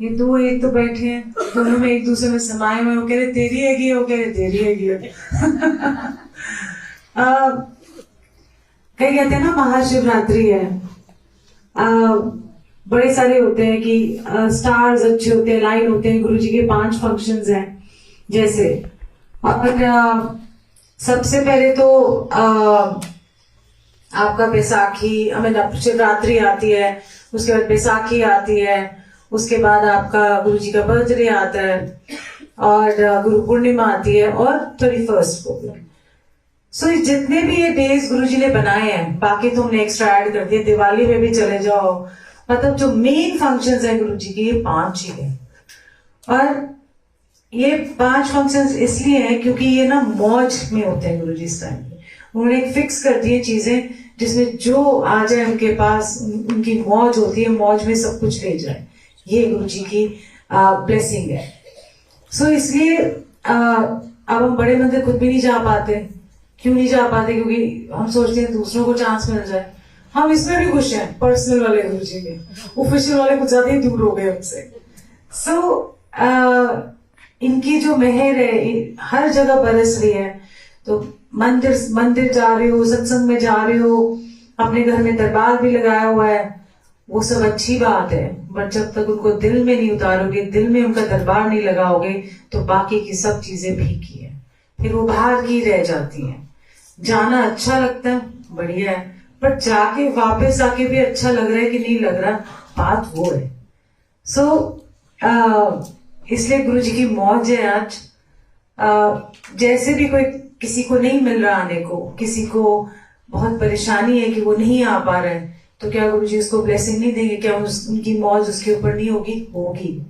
ये दो एक तो बैठे हैं, दोनों में एक दूसरे में समाये हुए, वो कह रहे तेरी हैगी, वो कह रहे तेरी हैगी। कई कहते हैं ना महाशिवरात्रि है, बड़े सारे होते हैं कि स्टार्स अच्छे होते हैं, लाइन होते हैं, गुरुजी के 5 फंक्शंस हैं जैसे। और सबसे पहले तो आपका बैसाखी, शिवरात्रि आती है, उसके बाद बैसाखी आती है, उसके बाद आपका गुरुजी का बर्थडे आता है, और गुरु पूर्णिमा आती है, और 31st को भी। सो जितने भी ये डेज गुरुजी ने बनाए हैं, बाकी तो हमने एक्स्ट्रा ऐड कर दिए, दिवाली में भी चले जाओ, मतलब जो मेन फंक्शंस हैं गुरुजी के, ये 5 ही है। और ये 5 फंक्शंस इसलिए हैं क्योंकि ये ना मौज में होते हैं गुरुजी इस टाइम पे। उन्होंने एक फिक्स कर दिए चीजें, जिसमें जो आ जाए उनके पास, उनकी मौज होती है, मौज में सब कुछ ले जाए, ये गुरुजी की ब्लेसिंग है। सो इसलिए अब हम बड़े मंदिर खुद भी नहीं जा पाते। क्यों नहीं जा पाते? क्योंकि हम सोचते हैं दूसरों को चांस मिल जाए। हम इसमें भी खुश हैं, पर्सनल वाले गुरुजी में, ऑफिशियल वाले कुछ ज्यादा ही दूर हो गए हमसे। सो इनकी जो मेहर है हर जगह बरस रही है। तो मंदिर जा रहे हो, सत्संग में जा रहे हो, अपने घर में दरबार भी लगाया हुआ है, वो सब अच्छी बात है, बट जब तक उनको दिल में नहीं उतारोगे, दिल में उनका दरबार नहीं लगाओगे, तो बाकी की सब चीजें फीकी है, फिर वो बाहर की रह जाती हैं। जाना अच्छा लगता है, बढ़िया है, पर जाके वापस आके भी अच्छा लग रहा है कि नहीं लग रहा, बात वो है। सो इसलिए गुरुजी की मौज है आज। जैसे भी कोई किसी को नहीं मिल रहा आने को, किसी को बहुत परेशानी है कि वो नहीं आ पा रहे हैं, तो क्या गुरुजी उसको ब्लेसिंग नहीं देंगे? क्या उनकी मौज उसके ऊपर नहीं होगी? होगी।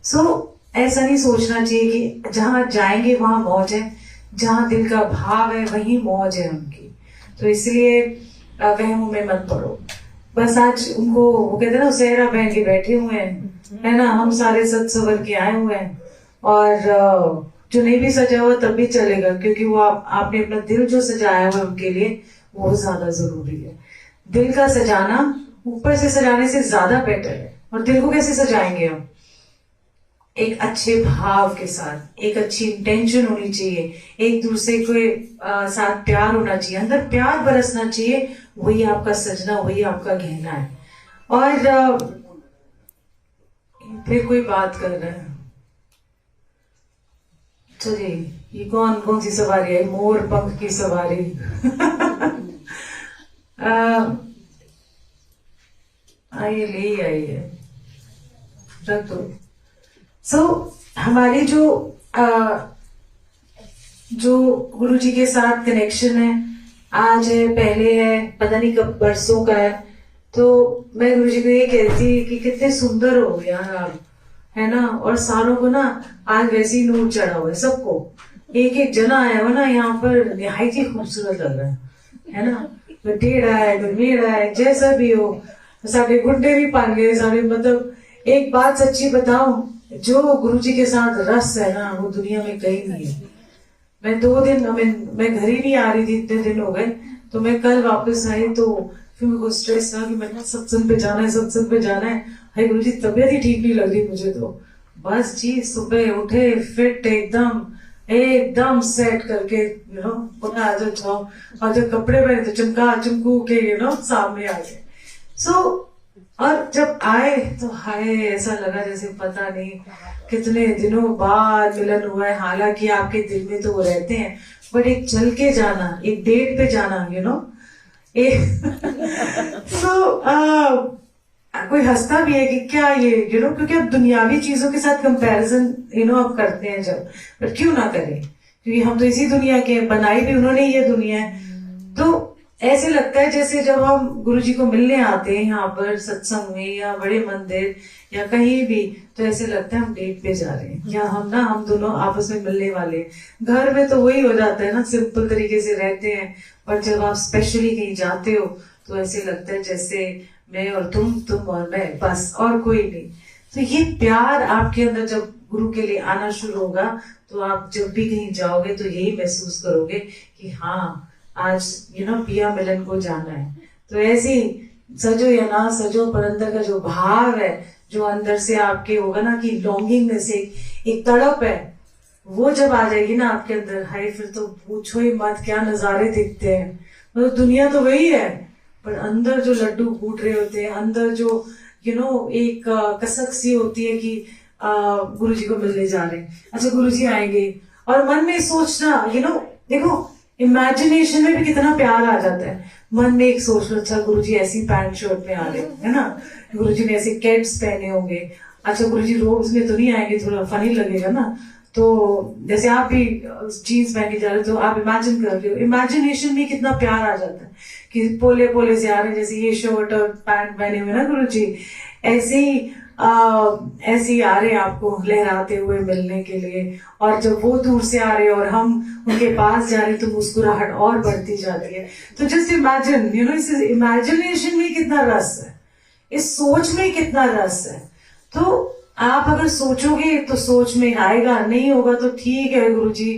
सो ऐसा नहीं सोचना चाहिए कि जहां जाएंगे वहां मौज है, जहां दिल का भाव है वहीं मौज है उनकी। तो इसलिए वहमों में मत पड़ो। बस आज उनको वो कहते हैं ना, सेहरा पहन के बैठे हुए हैं, है ना, हम सारे सज सवर के आए हुए हैं, और जो नहीं भी सजा हुआ तब भी चलेगा, क्योंकि वो आपने अपना दिल जो सजाया हुआ है उनके लिए, वो ज्यादा जरूरी है। दिल का सजाना ऊपर से सजाने से ज्यादा बेटर है। और दिल को कैसे सजाएंगे हम? एक अच्छे भाव के साथ, एक अच्छी इंटेंशन होनी चाहिए, एक दूसरे के साथ प्यार होना चाहिए, अंदर प्यार बरसना चाहिए, वही आपका सजना, वही आपका गहना है। और फिर कोई बात कर रहा है, चलिए ये कौन सी सवारी है? मोर पंख की सवारी। आइए ले आइए, रख दो। सो हमारी जो गुरुजी के साथ कनेक्शन है, आज है, पहले है, पता नहीं कब बरसों का है। तो मैं गुरुजी को ये कहती कि कितने सुंदर हो यार आप, है ना, और सारों को ना आज वैसे ही नूर चढ़ा हुआ है सबको। एक एक जना आया हुआ ना यहाँ पर, निहायत ही खूबसूरत लग रहा है ना, कोई टेढ़ा है, कोई मेढ़ा है, जैसा भी हो, सारे गुड्डे भी पान गए सारे। मतलब एक बात सच्ची बताऊं, जो गुरुजी के साथ रस है ना, वो दुनिया में कहीं नहीं है। मैं 2 दिन मैं घर ही नहीं आ रही थी, इतने दिन हो गए, तो मैं कल वापस आई, तो फिर मेरे को स्ट्रेस था कि मैं सत्संग पे जाना है, सत्संग पे जाना है। हाय गुरुजी, तबीयत ही ठीक नहीं लग रही मुझे। तो बस जी, सुबह उठे फिट, एकदम सेट करके, पुनः आ जाओ, और जब कपड़े पहने तो चमकू के सामने आ गए। सो और जब आए तो हाय, ऐसा लगा जैसे पता नहीं कितने दिनों बाद मिलन हुआ है। हालांकि आपके दिल में तो वो रहते हैं, बट एक चल के जाना, एक डेट पे जाना, कोई हंसता भी है कि क्या ये क्योंकि अब दुनियावी चीजों के साथ कंपैरिजन अब करते हैं जब, पर क्यों ना करें, क्योंकि हम तो इसी दुनिया के, बनाई भी उन्होंने ये दुनिया है। तो ऐसे लगता है जैसे जब हम गुरुजी को मिलने आते हैं यहाँ पर सत्संग में या बड़े मंदिर या कहीं भी, तो ऐसे लगता है हम डेट पे जा रहे हैं, या हम दोनों आपस में मिलने वाले। घर में तो वही हो जाता है ना, सिंपल तरीके से रहते हैं, पर जब आप स्पेशली कहीं जाते हो तो ऐसे लगता है जैसे मैं और तुम और मैं, बस और कोई नहीं। तो ये प्यार आपके अंदर जब गुरु के लिए आना शुरू होगा, तो आप जब भी कहीं जाओगे तो यही महसूस करोगे कि हाँ, आज पिया मिलन को जाना है। तो ऐसे ही सजो या ना सजो, पर अंदर का जो भाव है, जो अंदर से आपके होगा ना कि लॉन्गिंगनेस, एक तड़प है, वो जब आ जाएगी ना आपके अंदर, हाय फिर तो पूछो ही मत क्या नजारे दिखते हैं। मतलब दुनिया तो वही है, पर अंदर जो लड्डू फूट रहे होते हैं, अंदर जो एक कसक सी होती है कि गुरु जी को मिलने जा रहे हैं, अच्छा गुरु जी आएंगे, और मन में सोचना देखो इमेजिनेशन में भी कितना प्यार आ जाता है। मन में एक सोच लो, अच्छा गुरु जी ऐसी पैंट शर्ट में आ रहे है ना, गुरु जी ने ऐसे कैट्स पहने होंगे, अच्छा गुरु जी रोब्स में तो नहीं आएंगे, थोड़ा फनी लगेगा ना। तो जैसे आप भी जीन्स पहन के जा रहे हो तो आप इमेजिन कर रहे हो, इमेजिनेशन में कितना प्यार आ जाता है कि पोले पोले से आ रहे हैं, जैसे ये शर्ट और पैंट पहने हुए ना गुरु जी, ऐसे ही आ रहे हैं आपको लहराते हुए मिलने के लिए। और जब वो दूर से आ रहे हैं और हम उनके पास जा रहे हैं तो मुस्कुराहट और बढ़ती जाती है। तो जस्ट इमेजिन, इस इमेजिनेशन में कितना रस है, इस सोच में कितना रस है। तो आप अगर सोचोगे तो सोच में आएगा, नहीं होगा तो ठीक है गुरुजी,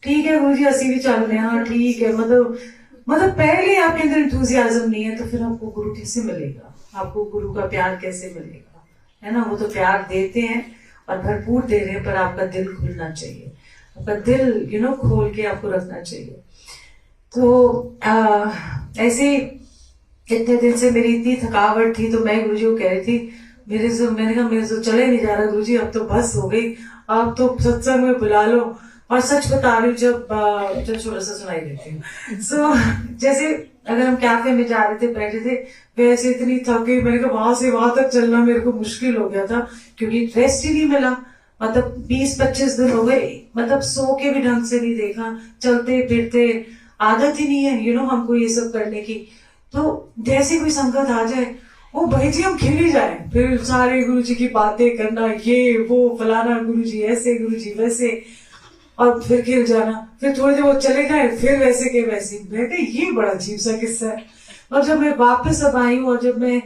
ठीक है गुरुजी, असी भी चल रहे हैं, हाँ ठीक है। मतलब पहले आपके अंदर इंथुजियाज्म नहीं है तो फिर आपको गुरु कैसे मिलेगा, आपको गुरु का प्यार कैसे मिलेगा, है ना। वो तो प्यार देते हैं और भरपूर दे रहे हैं, पर आपका दिल खुलना चाहिए, आपका दिल खोल के आपको रखना चाहिए। तो ऐसे इतने दिन से मेरी इतनी थकावट थी, तो मैं गुरुजी को कह रही थी, मैंने कहा मेरे से चले नहीं जा रहा गुरुजी, अब तो बस हो गई, अब तो सत्संग में बुला लो। और सच बता रही हूँ, जब थोड़ा सा सुनाई देती हूँ। सो जैसे अगर हम कैफे में जा रहे थे, बैठे थे, वैसे इतनी थक गई, मैंने कहा वहां से वहां तक चलना मेरे को मुश्किल हो गया था, क्योंकि रेस्ट ही नहीं मिला। मतलब 20-25 दिन हो गए, मतलब सो के भी ढंग से नहीं देखा, चलते फिरते आदत ही नहीं है हमको ये सब करने की। तो जैसे कोई संकट आ जाए, वो भाई जी हम खिल ही जाए, फिर सारे गुरुजी की बातें करना, ये वो फलाना गुरुजी ऐसे गुरुजी वैसे, और फिर खिल जाना, फिर थोड़ी देर वो चले गए, फिर वैसे के वैसे। मैं कहा ये बड़ा अजीब सा किस्सा है। और जब मैं वापस अब आई हूँ और जब मैं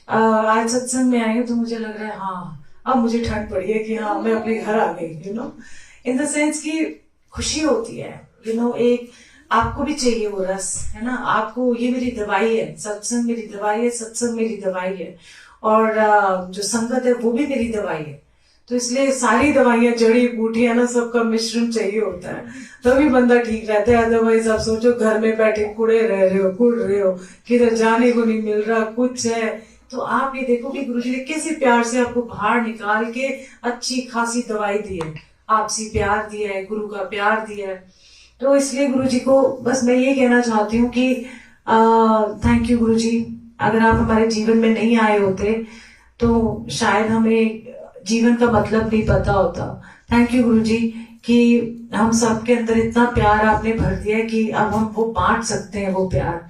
आज सत्संग में आई हूँ तो मुझे लग रहा है हाँ अब मुझे ठंड पड़ी है कि हाँ मैं अपने घर आ गई, इन द सेंस की खुशी होती है, एक आपको भी चाहिए वो रस, है ना। आपको, ये मेरी दवाई है, सत्संग मेरी दवाई है, सत्संग मेरी दवाई है, और जो संगत है वो भी मेरी दवाई है। तो इसलिए सारी दवाइयां, जड़ी बूटियां ना, सबका मिश्रण चाहिए होता है, तभी बंदा ठीक रहता है। अदरवाइज आप सोचो घर में बैठे कुड़ रहे हो, किधर जाने को नहीं मिल रहा, कुछ है। तो आप ये देखो कि गुरुजी ने कैसे प्यार से आपको बाहर निकाल के अच्छी खासी दवाई दी है, आपसी प्यार दिया है, गुरु का प्यार दिया है। तो इसलिए गुरुजी को बस मैं ये कहना चाहती हूँ कि थैंक यू गुरुजी। अगर आप हमारे जीवन में नहीं आए होते तो शायद हमें जीवन का मतलब नहीं पता होता। थैंक यू गुरुजी कि हम सबके अंदर इतना प्यार आपने भर दिया कि अब हम वो बांट सकते हैं, वो प्यार।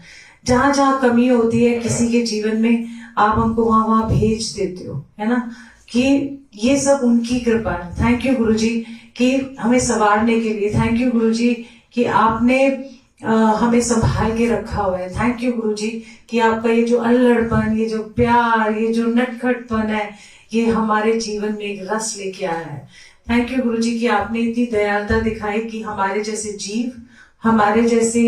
जहां जहां कमी होती है किसी के जीवन में, आप हमको वहां वहां भेज देते हो, है ना, कि ये सब उनकी कृपा है। थैंक यू गुरुजी कि हमें संवारने के लिए, थैंक यू गुरुजी कि आपने हमें संभाल के रखा हुआ है। थैंक यू गुरुजी कि आपका ये जो अल्लड़पन, ये जो प्यार, ये जो नटखटपन है, ये हमारे जीवन में एक रस लेके आया है। थैंक यू गुरुजी कि आपने इतनी दयालुता दिखाई कि हमारे जैसे जीव, हमारे जैसे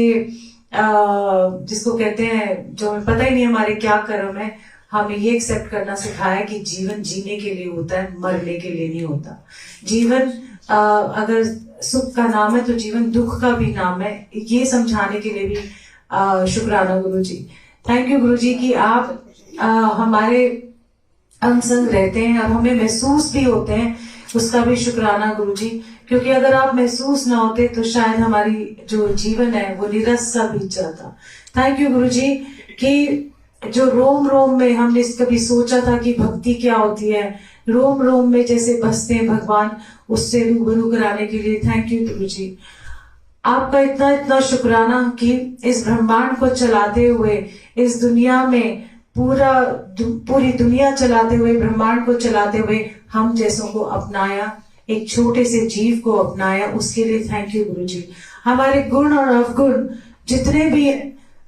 जिसको कहते हैं, जो हमें पता ही नहीं हमारे क्या कर्म है, हमें ये एक्सेप्ट करना सिखाया कि जीवन जीने के लिए होता है, मरने के लिए नहीं होता। जीवन अगर सुख का नाम है तो जीवन दुख का भी नाम है, ये समझाने के लिए भी शुक्राना गुरुजी। थैंक यू गुरुजी कि आप हमारे अंग संग रहते हैं और हमें महसूस भी होते हैं, उसका भी शुक्राना गुरुजी। क्योंकि अगर आप महसूस ना होते तो शायद हमारी जो जीवन है वो निरस सा बीत जाता। थैंक यू गुरुजी कि जो रोम रोम में हमने कभी सोचा था कि भक्ति क्या होती है, रोम रोम में जैसे बसते हैं भगवान, उससे रूबरू कराने के लिए थैंक यू गुरुजी। आपका इतना इतना शुक्राना कि इस ब्रह्मांड को चलाते हुए, इस दुनिया में पूरी दुनिया चलाते हुए, ब्रह्मांड को चलाते हुए हम जैसों को अपनाया, एक छोटे से जीव को अपनाया, उसके लिए थैंक यू गुरुजी। हमारे गुण और अवगुण जितने भी,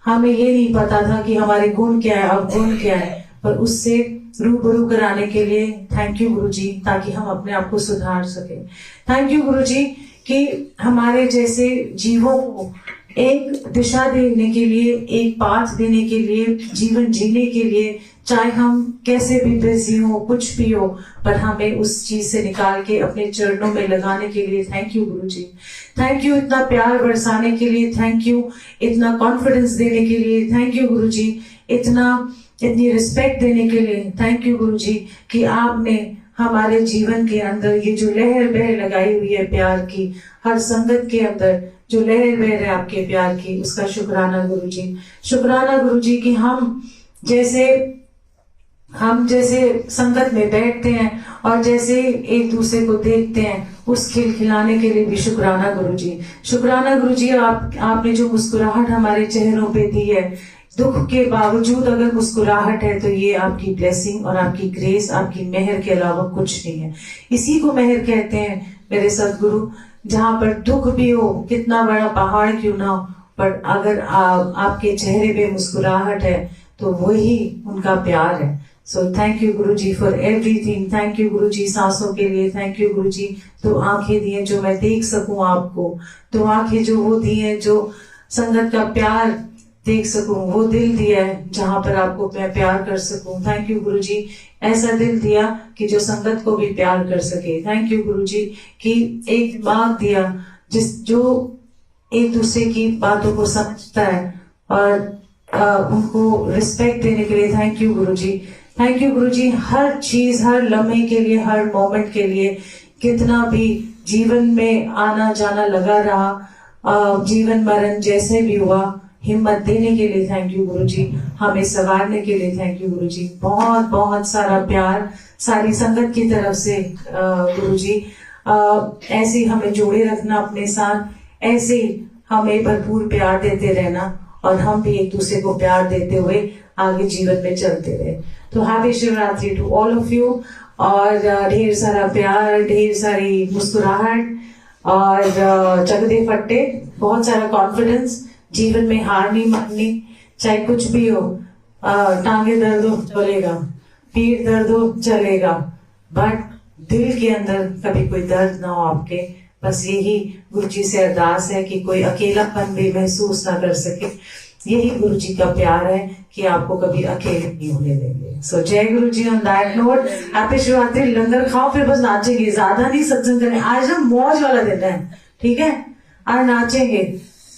हमें ये नहीं पता था कि हमारे गुण क्या है, अवगुण क्या है, पर उससे रूबरू कराने के लिए थैंक यू गुरुजी, ताकि हम अपने आप को सुधार सके। थैंक यू गुरुजी कि हमारे जैसे जीवों को एक दिशा देने के लिए, एक पाथ देने के लिए, जीवन जीने के लिए, चाहे हम कैसे भी बिजी हो, कुछ भी हो, पर हमें उस चीज से निकाल के अपने चरणों में लगाने के लिए thank you Guru ji. Thank you इतना प्यार बरसाने के लिए, थैंक यू इतना कॉन्फिडेंस देने के लिए, थैंक यू गुरु जी इतनी रिस्पेक्ट देने के लिए, थैंक यू गुरु जी कि आपने हमारे जीवन के अंदर ये जो लहर बह लगाई हुई है प्यार की, हर संगत के अंदर जो लहर बह रहे आपके प्यार की, उसका शुक्राना गुरु जी। शुक्राना गुरु जी कि हम जैसे संगत में बैठते हैं और जैसे एक दूसरे को देखते हैं, उस खिलखिलाने के लिए भी शुक्राना गुरु जी। शुक्राना गुरु जी आपने जो मुस्कुराहट हमारे चेहरों पे दी है, दुख के बावजूद अगर मुस्कुराहट है तो ये आपकी ब्लेसिंग और आपकी ग्रेस, आपकी मेहर के अलावा कुछ नहीं है। इसी को मेहर कहते हैं मेरे सदगुरु। जहाँ पर दुख भी हो, कितना बड़ा पहाड़ क्यों ना हो, पर अगर आपके चेहरे पे मुस्कुराहट है तो वही उनका प्यार है। So thank you Guru ji for everything. Thank you गुरु जी सांसों के लिए, थैंक यू गुरु जी तो आंखें दी हैं जो मैं देख सकूं आपको, तो आंखें जो वो दी हैं जो संगत का प्यार देख सकूं, वो दिल दिया है जहां पर आपको मैं प्यार कर सकूं। थैंक यू गुरु जी ऐसा दिल दिया कि जो संगत को भी प्यार कर सके। थैंक यू गुरु जी कि एक दिमाग दिया जो एक दूसरे की बातों को समझता है और उनको रिस्पेक्ट देने के लिए thank you Guru ji. Thank you गुरु जी हर चीज, हर लम्हे के लिए, हर मोमेंट के लिए, कितना भी जीवन में आना जाना लगा रहा, जीवन मरण जैसे भी हुआ, हिम्मत देने के लिए थैंक यू गुरु जी, हमें संवारने के लिए थैंक यू गुरु जी। बहुत बहुत सारा प्यार सारी संगत की तरफ से गुरु जी। ऐसे ही हमें जोड़े रखना अपने साथ, ऐसे ही हमें भरपूर प्यार देते रहना और हम भी एक दूसरे को प्यार देते हुए आगे जीवन में चलते रहे। तो happy Shivratri to all of you, और ढेर सारा प्यार, ढेर सारी मुस्कुराहट और चकदे फट्टे, बहुत सारा कॉन्फिडेंस, जीवन में हार नहीं माननी, चाहे कुछ भी हो, टांगे दर्द हो चलेगा, पीठ दर्द हो चलेगा, बट दिल के अंदर कभी कोई दर्द ना हो आपके। बस यही गुरु जी से अरदास है कि कोई अकेलापन भी महसूस ना कर सके। यही गुरु जी का प्यार है कि आपको कभी अकेले नहीं होने देंगे। सो जय गुरु जी। On that note happy Shivratri. लंगर खाओ फिर बस नाचेंगे, ज्यादा नहीं सत्संग करें। आज हम मौज वाला दिन है, ठीक है, आज नाचेंगे।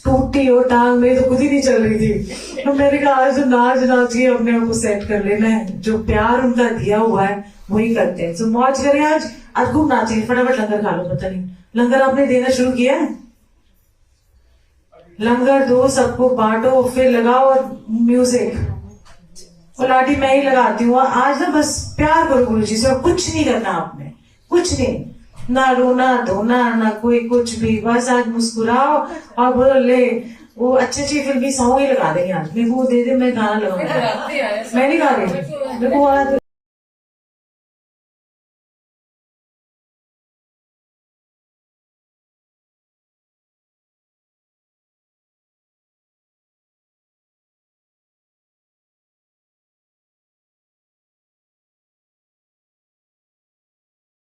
टूटी हो टांग, में तो खुद ही नहीं चल रही थी, तो मैंने कहा आज तो नाच के अपने आप को सेट कर लेना है। जो प्यार उनका दिया हुआ है वही करते हैं। सो मौज करें आज खूब नाचेंगे, फटाफट लंगर खा लो। पता नहीं लंगर आपने देना शुरू किया है? लंगर दो, सबको बांटो, फिर लगाओ म्यूजिक। और लाठी मैं ही लगाती हूँ आज ना, बस प्यार करो गुरु जी से, और कुछ नहीं करना आपने, कुछ नहीं, ना रोना धोना ना कोई कुछ भी, बस आज मुस्कुराओ और बोलो ले वो अच्छी फिल्मी सॉन्ग ही लगा देंगे आज। मेरे को दे दे, मैं गाना लगाऊंगा। मैं नहीं गा रही, मेरे को